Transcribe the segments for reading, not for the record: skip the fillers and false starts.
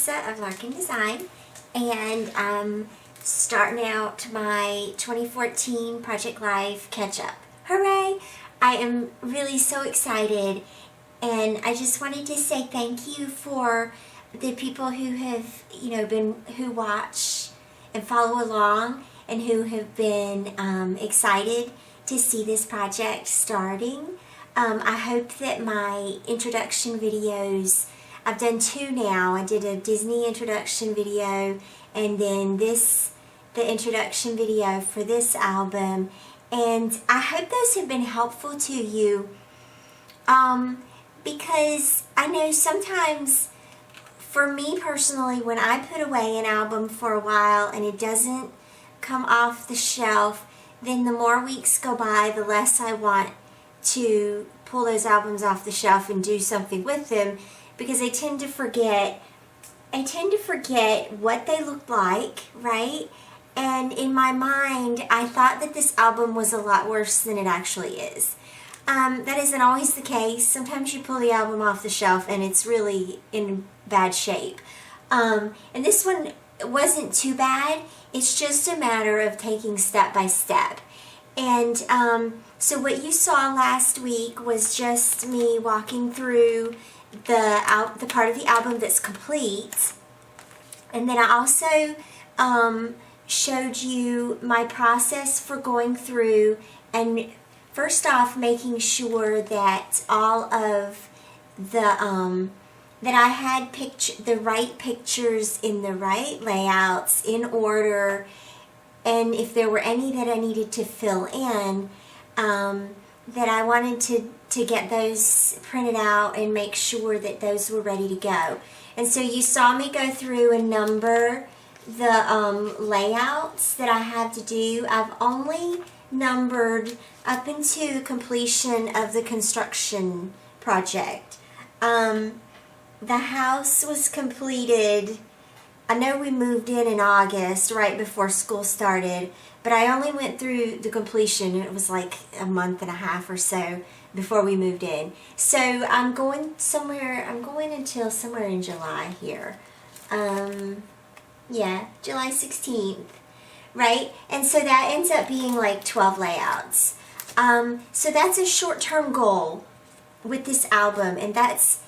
Theresa of Larkin Design, and I'm starting out my 2014 Project Life catch-up. Hooray! I am really so excited, and I just wanted to say thank you for the people who have, who watch and follow along, and who have been excited to see this project starting. I hope that my introduction videos, I've done 2 now. I did a Disney introduction video, and then the introduction video for this album, and I hope those have been helpful to you, because I know sometimes, for me personally, when I put away an album for a while and it doesn't come off the shelf, then the more weeks go by, the less I want to pull those albums off the shelf and do something with them, because I tend to forget what they look like, right? And in my mind, I thought that this album was a lot worse than it actually is. That isn't always the case. Sometimes you pull the album off the shelf and it's really in bad shape. And this one wasn't too bad. It's just a matter of taking step by step. And so what you saw last week was just me walking through the part of the album that's complete. And then I also showed you my process for going through and first off making sure that all of the that I had the right pictures in the right layouts in order, and if there were any that I needed to fill in, that I wanted to get those printed out and make sure that those were ready to go. And so you saw me go through and number the layouts that I have to do. I've only numbered up into completion of the construction project. The house was completed, I know we moved in August, right before school started, but I only went through the completion. It was like a month and a half or so before we moved in. So I'm going until somewhere in July here. Yeah, July 16th, right? And so that ends up being like 12 layouts. So that's a short-term goal with this album, and that's,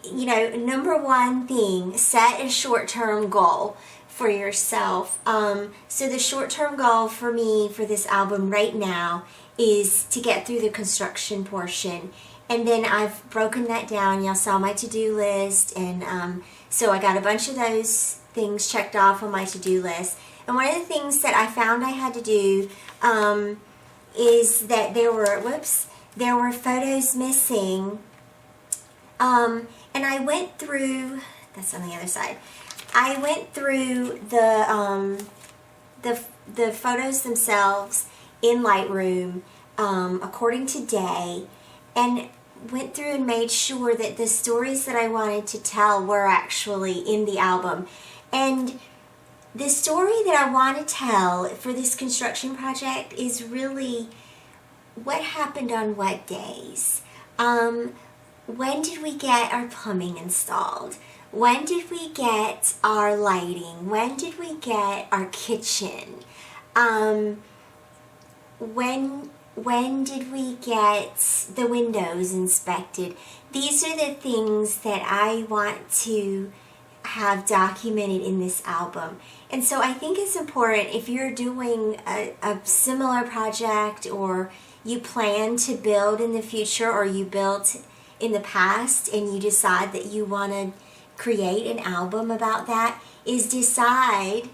number one thing, set a short-term goal for yourself. So the short-term goal for me for this album right now is to get through the construction portion. And then I've broken that down. Y'all saw my to-do list, and so I got a bunch of those things checked off on my to-do list. And one of the things that I found I had to do is that there were photos missing. And I went through, that's on the other side, I went through the photos themselves in Lightroom according to day, and went through and made sure that the stories that I wanted to tell were actually in the album. And the story that I want to tell for this construction project is really what happened on what days. When did we get our plumbing installed? When did we get our lighting? When did we get our kitchen? When did we get the windows inspected? These are the things that I want to have documented in this album. And so I think it's important, if you're doing a similar project, or you plan to build in the future, or you built in the past and you decide that you want to create an album about that, is decide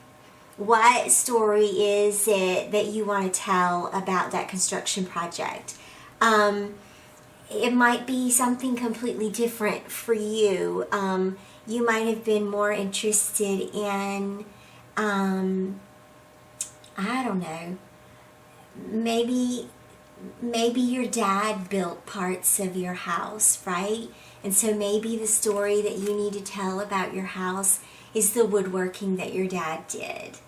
what story is it that you want to tell about that construction project. It might be something completely different for you. You might have been more interested in, I don't know, maybe your dad built parts of your house, right? And so maybe the story that you need to tell about your house is the woodworking that your dad did.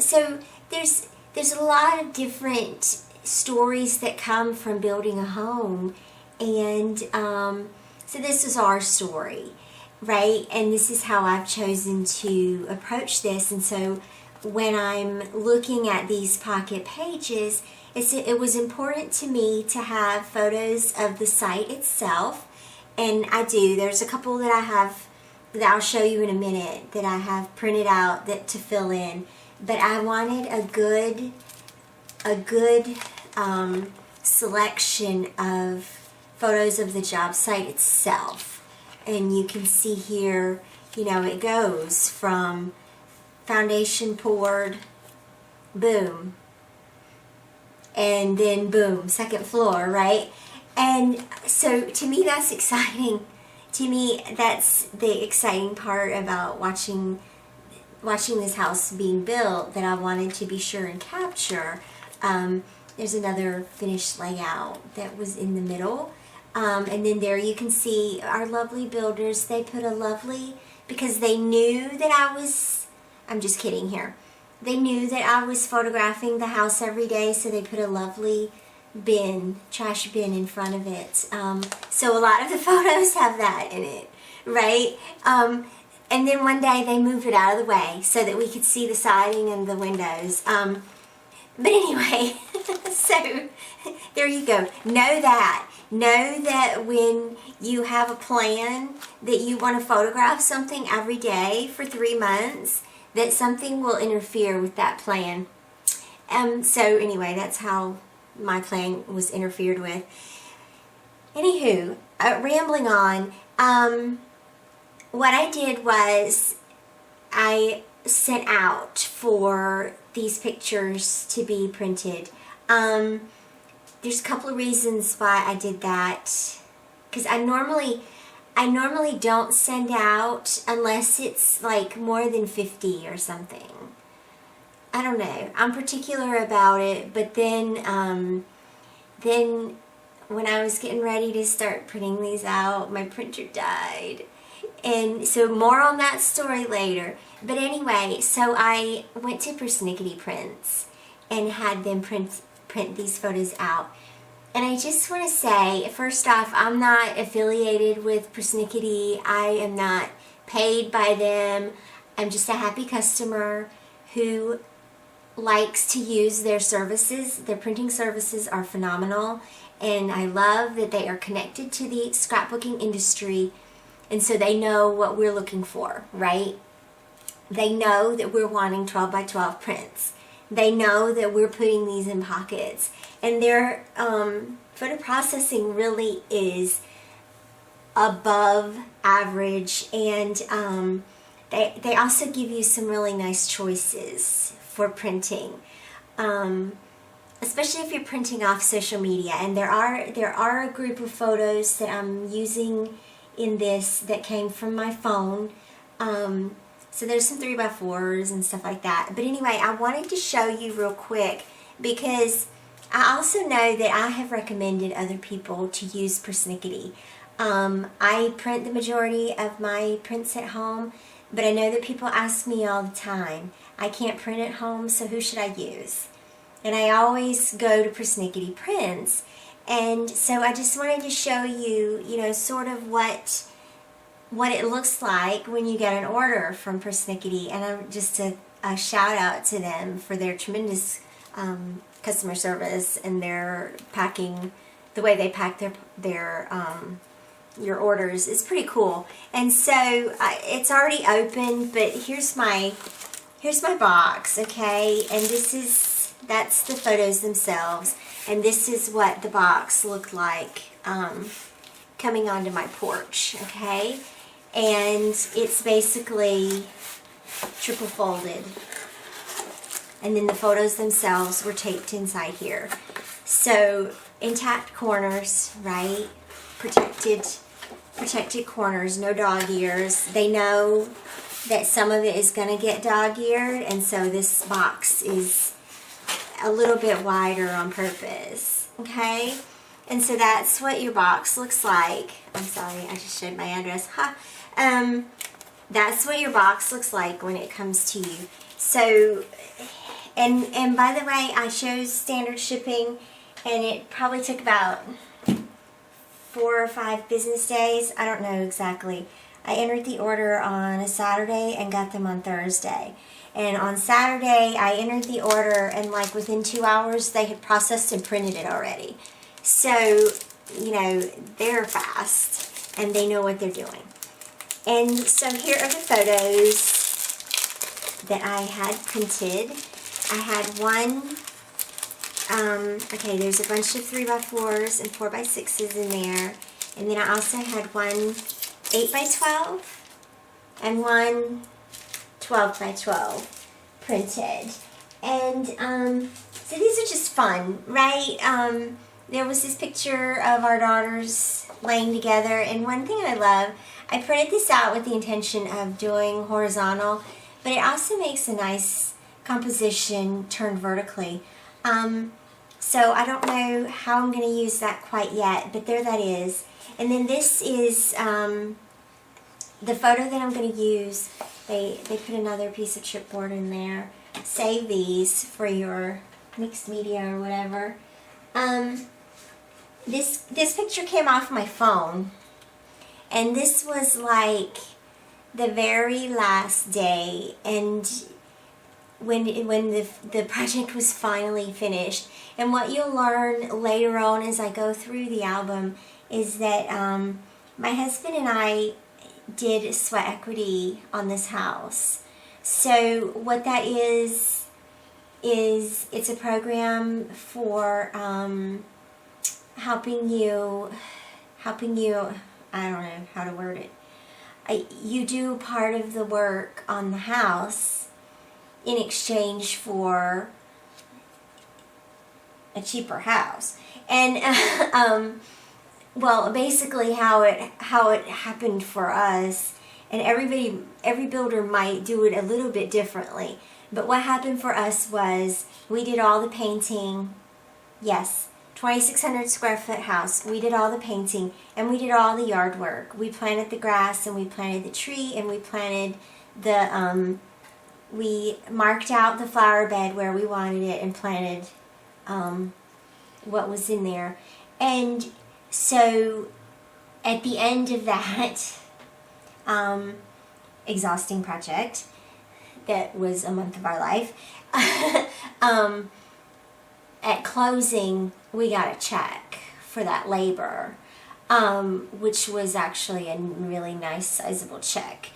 So there's a lot of different stories that come from building a home, and so this is our story. right? And this is how I've chosen to approach this. And so when I'm looking at these pocket pages, it was important to me to have photos of the site itself, and I do. There's a couple that I have that I'll show you in a minute that I have printed out that to fill in, but I wanted a good selection of photos of the job site itself. And you can see here, you know, it goes from foundation poured, boom, and then boom, second floor, right? And so to me that's exciting. To me that's the exciting part about watching this house being built, that I wanted to be sure and capture. There's another finished layout that was in the middle. And then there you can see our lovely builders. They put a lovely, because they knew that I'm just kidding here. They knew that I was photographing the house every day, so they put a lovely bin, trash bin in front of it. So a lot of the photos have that in it, right? And then one day they moved it out of the way so that we could see the siding and the windows. But anyway, so there you go. Know that when you have a plan that you want to photograph something every day for 3 months, that something will interfere with that plan. So anyway, that's how my plan was interfered with. Anywho, rambling on, what I did was I sent out for these pictures to be printed. There's a couple of reasons why I did that, because I normally don't send out unless it's like more than 50 or something. I don't know. I'm particular about it, but then when I was getting ready to start printing these out, my printer died. And so more on that story later. But anyway, so I went to Persnickety Prints and had them print these photos out. And I just want to say, first off, I'm not affiliated with Persnickety. I am not paid by them. I'm just a happy customer who likes to use their services. Their printing services are phenomenal, and I love that they are connected to the scrapbooking industry, and so they know what we're looking for, right? They know that we're wanting 12 by 12 prints. They know that we're putting these in pockets, and their photo processing really is above average, and they also give you some really nice choices for printing, especially if you're printing off social media. And there are a group of photos that I'm using in this that came from my phone. So there's some 3x4s and stuff like that. But anyway, I wanted to show you real quick because I also know that I have recommended other people to use Persnickety. I print the majority of my prints at home, but I know that people ask me all the time, I can't print at home, so who should I use? And I always go to Persnickety Prints. And so I just wanted to show you, you know, sort of what it looks like when you get an order from Persnickety. And just a shout out to them for their tremendous customer service and their packing, the way they pack your orders is pretty cool. And so it's already open, but here's my box, okay? And that's the photos themselves, and this is what the box looked like coming onto my porch, okay? And it's basically triple folded, and then the photos themselves were taped inside here. So intact corners, right? Protected corners, no dog ears. They know that some of it is going to get dog-eared, and so this box is a little bit wider on purpose, okay? And so that's what your box looks like. I'm sorry, I just showed my address. That's what your box looks like when it comes to you. So, and by the way, I chose standard shipping, and it probably took about 4 or 5 business days. I don't know exactly. I entered the order on a Saturday and got them on Thursday. And on Saturday, I entered the order, and like within 2 hours, they had processed and printed it already. So, you know, they're fast, and they know what they're doing. And so here are the photos that I had printed. I had one, okay, there's a bunch of 3x4s and 4x6s in there. And then I also had one 8x12 and one 12x12 printed. And so these are just fun, right? There was this picture of our daughters laying together, and one thing I love, I printed this out with the intention of doing horizontal, but it also makes a nice composition turned vertically. So I don't know how I'm going to use that quite yet, but there that is. And then this is the photo that I'm going to use. They put another piece of chipboard in there. Save these for your mixed media or whatever. This picture came off my phone, and this was like the very last day, and when the project was finally finished. And what you'll learn later on as I go through the album is that my husband and I did sweat equity on this house. So what that is it's a program for helping you, I don't know how to word it. You do part of the work on the house in exchange for a cheaper house. And well, basically how it happened for us, and every builder might do it a little bit differently, but what happened for us was we did all the painting. Yes, 2,600 square foot house. We did all the painting, and we did all the yard work. We planted the grass, and we planted the tree, and we planted the we marked out the flower bed where we wanted it and planted what was in there. And so at the end of that exhausting project that was a month of our life, at closing we got a check for that labor, which was actually a really nice sizable check.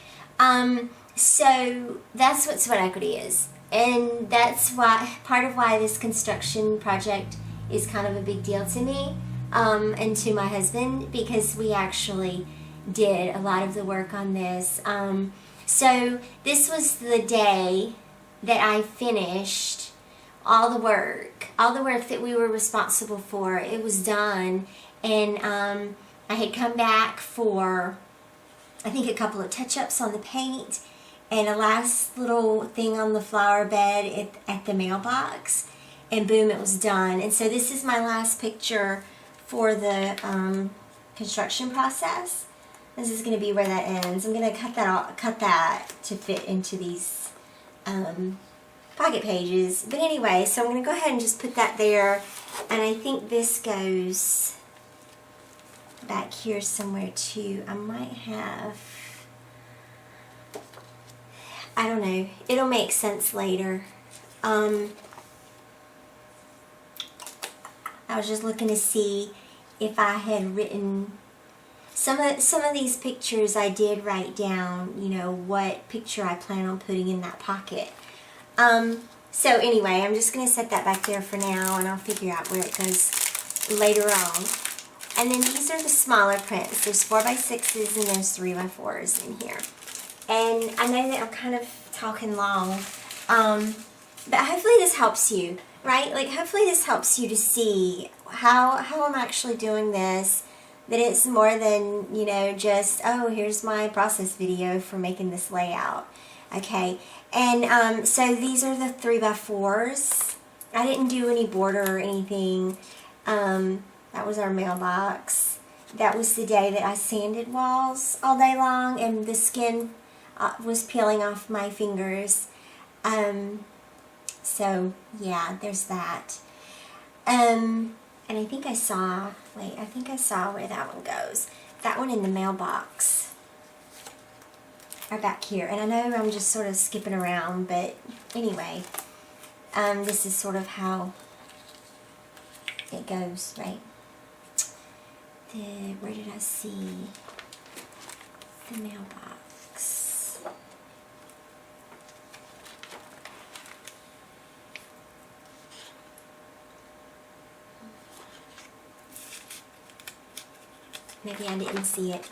So that's what sweat equity is, and that's why part of why this construction project is kind of a big deal to me and to my husband, because we actually did a lot of the work on this. So this was the day that I finished all the work that we were responsible for. It was done, and I had come back for, I think, a couple of touch-ups on the paint and a last little thing on the flower bed at the mailbox, and boom, it was done. And so this is my last picture for the construction process. This is going to be where that ends. I'm going to cut that to fit into these pocket pages. But anyway, so I'm going to go ahead and just put that there, and I think this goes back here somewhere too. I might have, I don't know, it'll make sense later. I was just looking to see if I had written some of these pictures. I did write down, you know, what picture I plan on putting in that pocket. So anyway, I'm just going to set that back there for now, and I'll figure out where it goes later on. And then these are the smaller prints. There's 4x6s and there's 3x4s in here. And I know that I'm kind of talking long, but hopefully this helps you, right? Like, hopefully this helps you to see how I'm actually doing this, that it's more than, you know, just, oh, here's my process video for making this layout. Okay, and so these are the 3x4s. I didn't do any border or anything. That was our mailbox. That was the day that I sanded walls all day long, and the skin was peeling off my fingers. So yeah, there's that. And I think I saw, wait, I think I saw where that one goes. That one in the mailbox. are back here. And I know I'm just sort of skipping around, but anyway, this is sort of how it goes, right? Where did I see the mailbox? Maybe I didn't see it.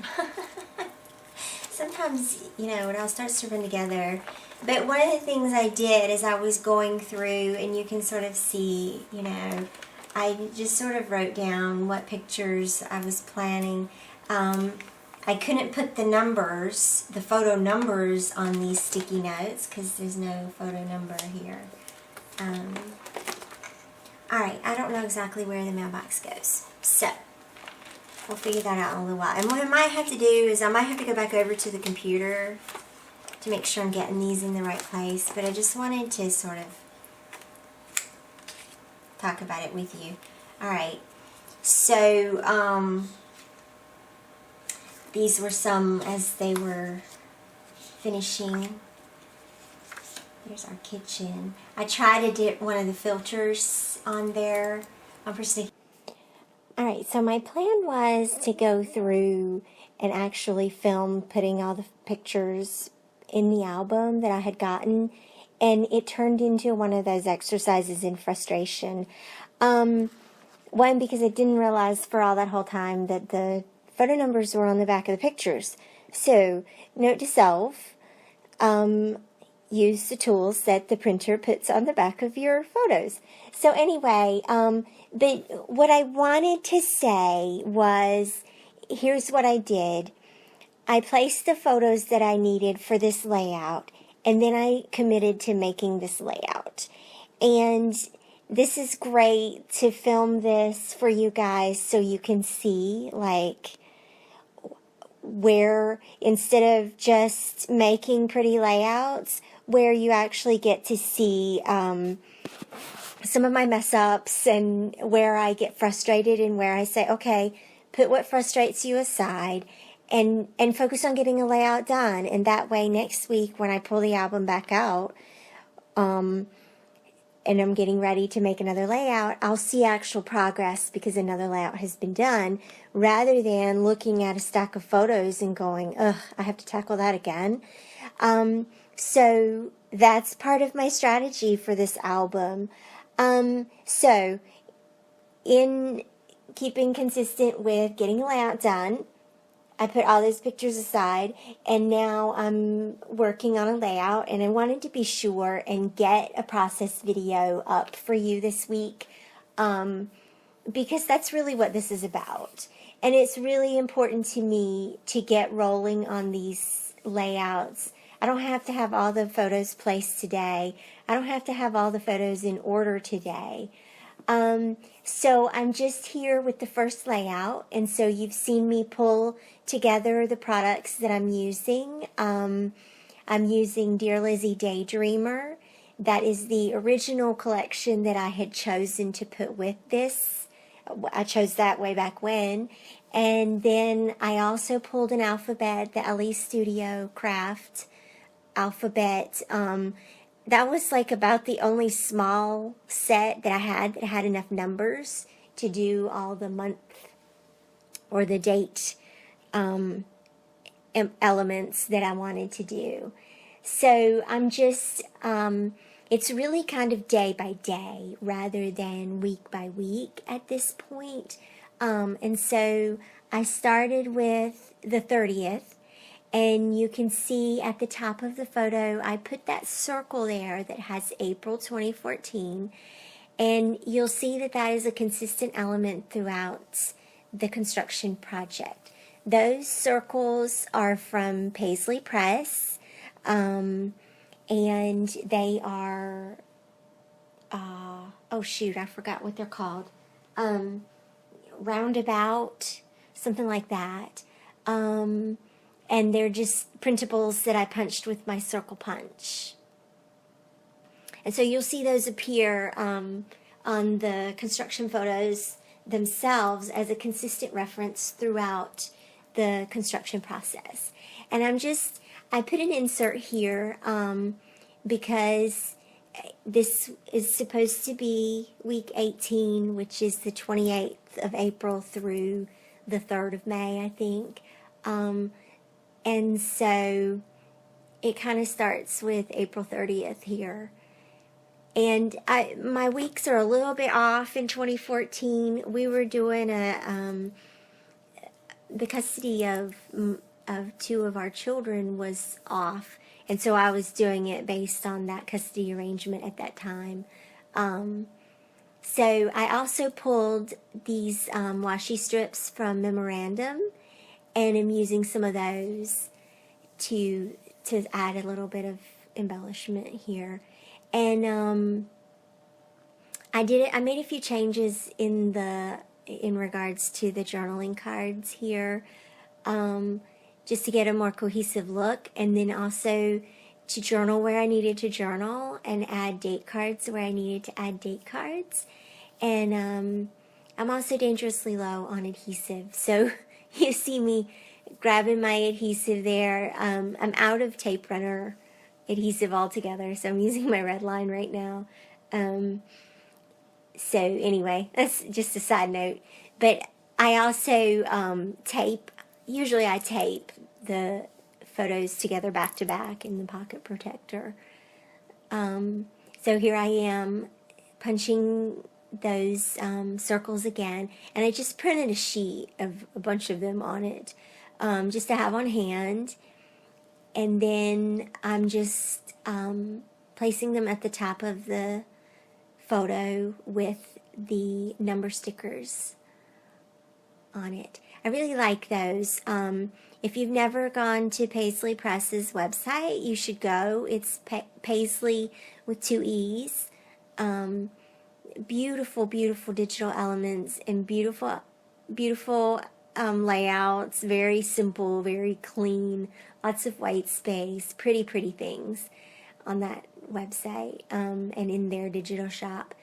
Sometimes, you know, when I'll start stripping together. But one of the things I did is I was going through, and you can sort of see, you know, I just sort of wrote down what pictures I was planning. I couldn't put the numbers, the photo numbers on these sticky notes because there's no photo number here. Alright, I don't know exactly where the mailbox goes. So, we'll figure that out in a little while. And what I might have to do is I might have to go back over to the computer to make sure I'm getting these in the right place. But I just wanted to sort of talk about it with you. Alright, so these were some as they were finishing. Here's our kitchen. I tried to dip one of the filters on there on Persnickety. Alright, so my plan was to go through and actually film putting all the pictures in the album that I had gotten, and it turned into one of those exercises in frustration. One, because I didn't realize for all that whole time that the photo numbers were on the back of the pictures. So, note to self, use the tools that the printer puts on the back of your photos. So anyway, but what I wanted to say was, here's what I did. I placed the photos that I needed for this layout, and then I committed to making this layout. And this is great to film this for you guys so you can see, like, where, instead of just making pretty layouts, where you actually get to see some of my mess ups and where I get frustrated and where I say, okay, put what frustrates you aside and focus on getting a layout done. And that way next week when I pull the album back out, and I'm getting ready to make another layout, I'll see actual progress because another layout has been done, rather than looking at a stack of photos and going, ugh, I have to tackle that again. So that's part of my strategy for this album. So in keeping consistent with getting a layout done, I put all those pictures aside, and now I'm working on a layout, and I wanted to be sure and get a process video up for you this week, because that's really what this is about. And it's really important to me to get rolling on these layouts. I don't have to have all the photos placed today. I don't have to have all the photos in order today. So I'm just here with the first layout, and so you've seen me pull together the products that I'm using. I'm using Dear Lizzy DayDreamer. That is the original collection that I had chosen to put with this. I chose that way back when. And then I also pulled an alphabet, the LE Studio Craft alphabet. That was like about the only small set that I had that had enough numbers to do all the month or the date elements that I wanted to do. So I'm just, it's really kind of day by day rather than week by week at this point. And so I started with the 30th. And you can see at the top of the photo, I put that circle there that has April 2014. And you'll see that that is a consistent element throughout the construction project. Those circles are from Paisley Press. And they are, oh shoot, I forgot what they're called. Roundabout, something like that. And they're just printables that I punched with my circle punch. And so you'll see those appear on the construction photos themselves as a consistent reference throughout the construction process. And I put an insert here because this is supposed to be week 18, which is the 28th of April through the 3rd of May, I think. And so it kind of starts with April 30th here. And my weeks are a little bit off in 2014. We were doing the custody of 2 of our children was off, and so I was doing it based on that custody arrangement at that time. So I also pulled these washi strips from Memorandum, and I'm using some of those to add a little bit of embellishment here. And I made a few changes in regards to the journaling cards here, just to get a more cohesive look, and then also to journal where I needed to journal and add date cards where I needed to add date cards. And I'm also dangerously low on adhesive, so you see me grabbing my adhesive there. I'm out of tape runner adhesive altogether, so I'm using my red line right now. So anyway, that's just a side note. But I also usually I tape the photos together back to back in the pocket protector. So here I am punching those circles again, and I just printed a sheet of a bunch of them on it, just to have on hand. And then I'm just placing them at the top of the photo with the number stickers on it. I really like those. If you've never gone to Paisley Press's website, you should go. It's Paisley with 2 E's. Beautiful, beautiful digital elements and beautiful, beautiful layouts. Very simple, very clean. Lots of white space. Pretty, pretty things on that website and in their digital shop.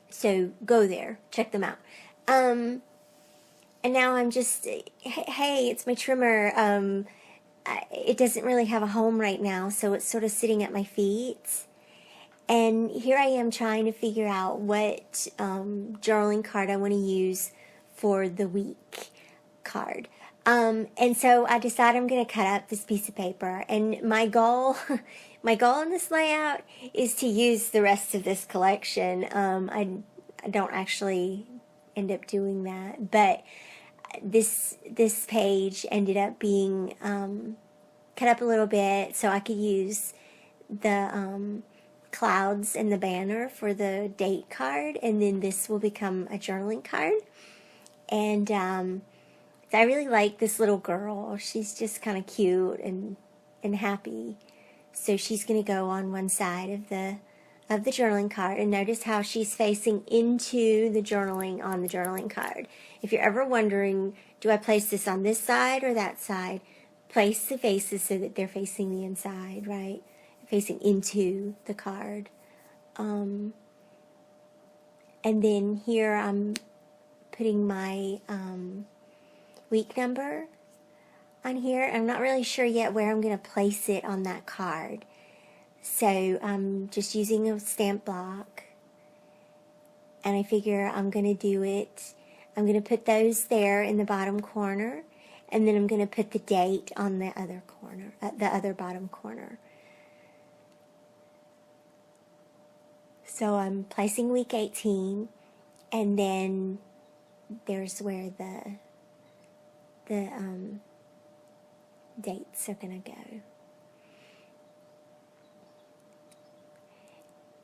So go there, check them out. And now I'm just, hey, it's my trimmer. It doesn't really have a home right now, so it's sort of sitting at my feet. And here I am trying to figure out what journaling card I want to use for the week card. And so I decided I'm going to cut up this piece of paper. And my goal in this layout is to use the rest of this collection. I don't actually end up doing that, but this page ended up being cut up a little bit so I could use the clouds and the banner for the date card, and then this will become a journaling card. And I really like this little girl. She's just kind of cute and happy. So she's going to go on one side of the journaling card, and notice how she's facing into the journaling on the journaling card. If you're ever wondering, do I place this on this side or that side? Place the faces so that they're facing the inside, right? Facing into the card. And then here I'm putting my week number on here. I'm not really sure yet where I'm going to place it on that card. So I'm just using a stamp block, and I figure I'm going to do it. I'm going to put those there in the bottom corner, and then I'm going to put the date on the other corner, the other bottom corner. So I'm placing week 18, and then there's where the dates are going to go.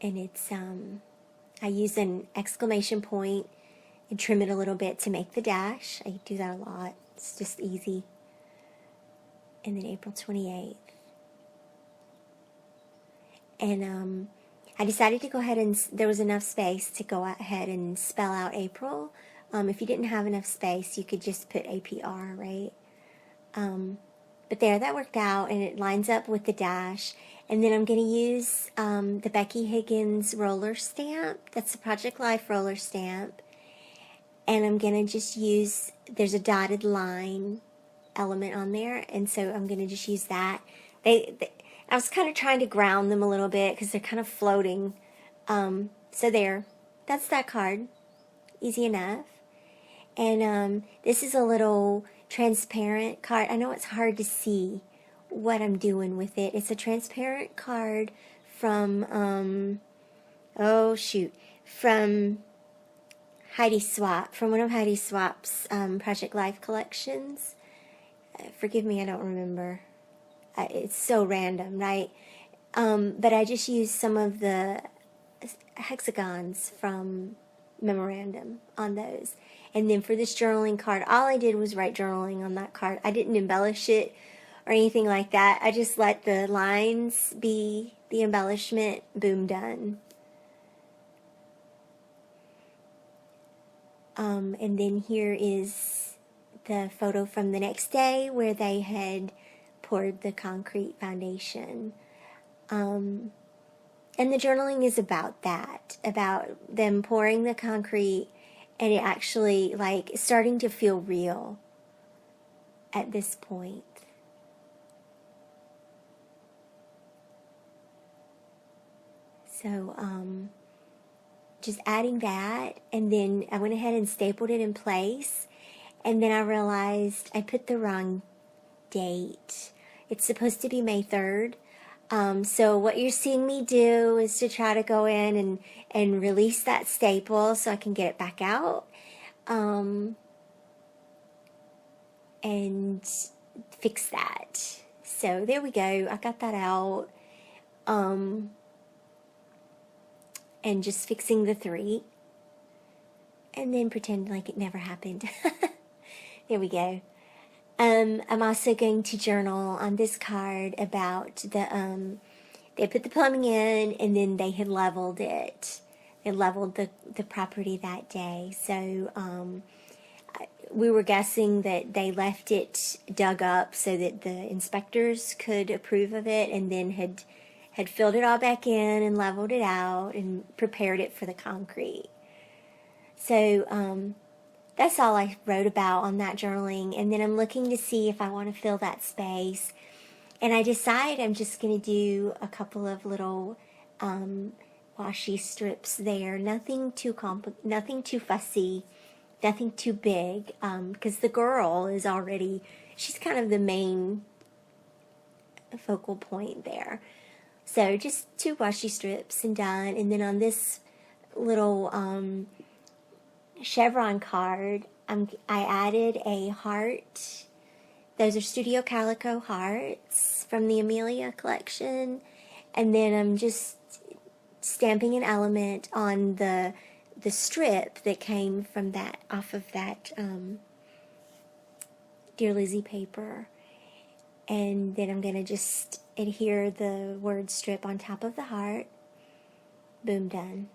And it's, I use an exclamation point and trim it a little bit to make the dash. I do that a lot. It's just easy. And then April 28th. And I decided to go ahead and, there was enough space to go ahead and spell out April. If you didn't have enough space, you could just put APR, right? But there, that worked out, and it lines up with the dash. And then I'm going to use the Becky Higgins roller stamp. That's the Project Life roller stamp. And I'm going to just use, there's a dotted line element on there, and so I'm going to just use that. I was kind of trying to ground them a little bit because they're kind of floating. So there, that's that card. Easy enough. And this is a little transparent card. I know it's hard to see what I'm doing with it. It's a transparent card from, from Heidi Swap, from one of Heidi Swap's Project Life collections. Forgive me, I don't remember. It's so random, right? But I just used some of the hexagons from Memorandum on those. And then for this journaling card, all I did was write journaling on that card. I didn't embellish it or anything like that. I just let the lines be the embellishment. Boom, done. And then here is the photo from the next day where they had poured the concrete foundation. And the journaling is about that, about them pouring the concrete and it actually like starting to feel real at this point. So, just adding that, and then I went ahead and stapled it in place, and then I realized I put the wrong date. It's supposed to be May 3rd. So what you're seeing me do is to try to go in and release that staple so I can get it back out. And fix that. So there we go. I got that out. And just fixing the 3. And then pretend like it never happened. There we go. I'm also going to journal on this card about the, they put the plumbing in and then they had leveled it. They leveled the property that day. So, we were guessing that they left it dug up so that the inspectors could approve of it, and then had filled it all back in and leveled it out and prepared it for the concrete. So, that's all I wrote about on that journaling. And then I'm looking to see if I want to fill that space. And I decide I'm just going to do a couple of little washi strips there. Nothing too nothing too fussy, nothing too big. Because the girl is already, she's kind of the main focal point there. So just 2 washi strips and done. And then on this little chevron card, I added a heart. Those are Studio Calico hearts from the Amelia collection. And then I'm just stamping an element on the strip that came from that, off of that Dear Lizzy paper. And then I'm going to just adhere the word strip on top of the heart. Boom, done.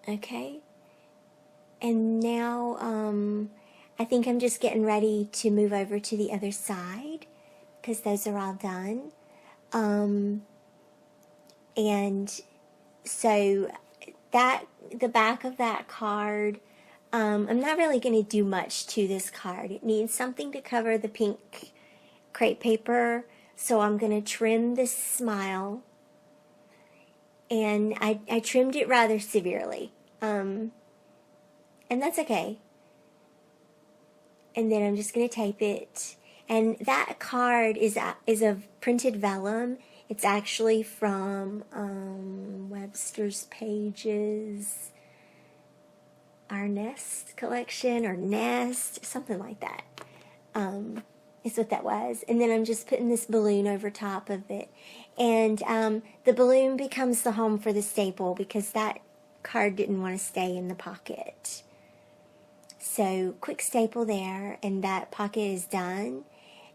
Okay. And now I think I'm just getting ready to move over to the other side because those are all done. And so that the back of that card, I'm not really going to do much to this card. It needs something to cover the pink crepe paper, so I'm going to trim this smile. And I trimmed it rather severely. And that's okay. And then I'm just going to tape it. And that card is of printed vellum. It's actually from Webster's Pages, Our Nest collection, or Nest, something like that. Is what that was. And then I'm just putting this balloon over top of it. And the balloon becomes the home for the staple because that card didn't want to stay in the pocket. So quick staple there, and that pocket is done.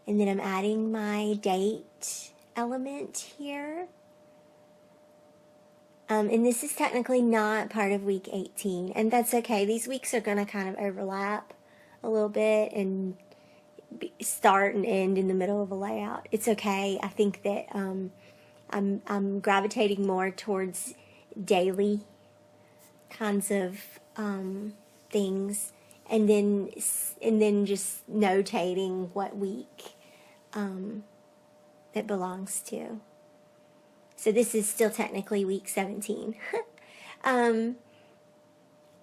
And then I'm adding my date element here. And this is technically not part of week 18, and that's okay. These weeks are going to kind of overlap a little bit and start and end in the middle of a layout. It's okay. I think that I'm gravitating more towards daily kinds of things and then just notating what week it belongs to. So this is still technically week 17. And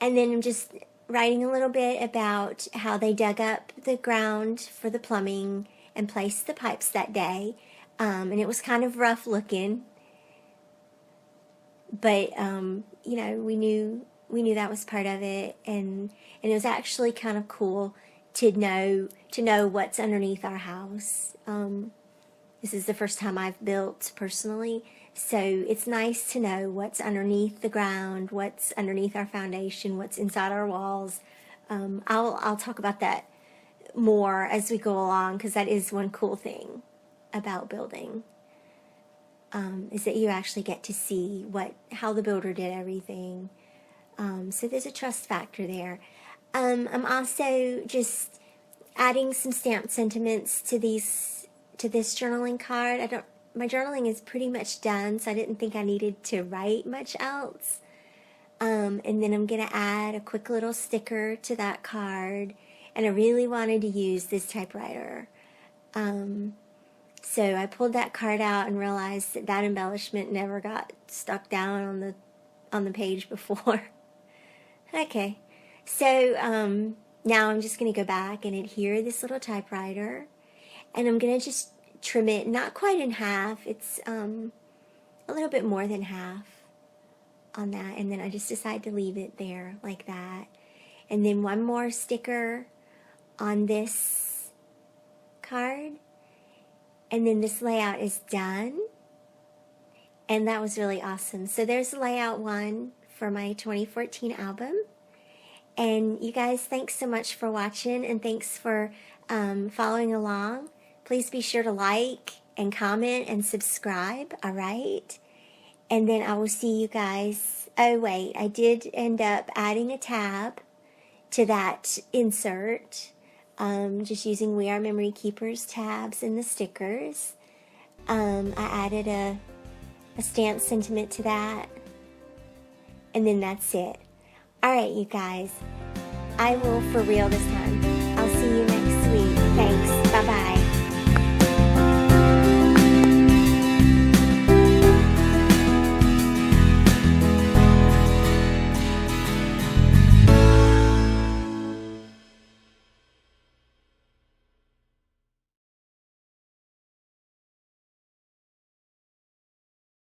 then I'm just writing a little bit about how they dug up the ground for the plumbing and placed the pipes that day. And it was kind of rough looking, but you know, we knew that was part of it, and it was actually kind of cool to know what's underneath our house. This is the first time I've built personally, so it's nice to know what's underneath the ground, what's underneath our foundation, what's inside our walls. I'll talk about that more as we go along, because that is one cool thing about building, is that you actually get to see how the builder did everything. So there's a trust factor there. I'm also just adding some stamped sentiments to this journaling card. My journaling is pretty much done, so I didn't think I needed to write much else. And then I'm going to add a quick little sticker to that card, and I really wanted to use this typewriter. So I pulled that card out and realized that embellishment never got stuck down on the page before. Okay, so now I'm just going to go back and adhere this little typewriter, and I'm going to just trim it, not quite in half, it's a little bit more than half on that, and then I just decided to leave it there like that. And then one more sticker on this card, and then this layout is done, and that was really awesome. So there's layout 1 for my 2014 album. And you guys, thanks so much for watching, and thanks for following along. Please be sure to like and comment and subscribe, alright? And then I will see you guys. Oh wait, I did end up adding a tab to that insert, just using We Are Memory Keepers tabs in the stickers. I added a stamped sentiment to that, and then that's it. Alright, you guys, I will for real this time. I'll see you next week. Thanks. Bye-bye.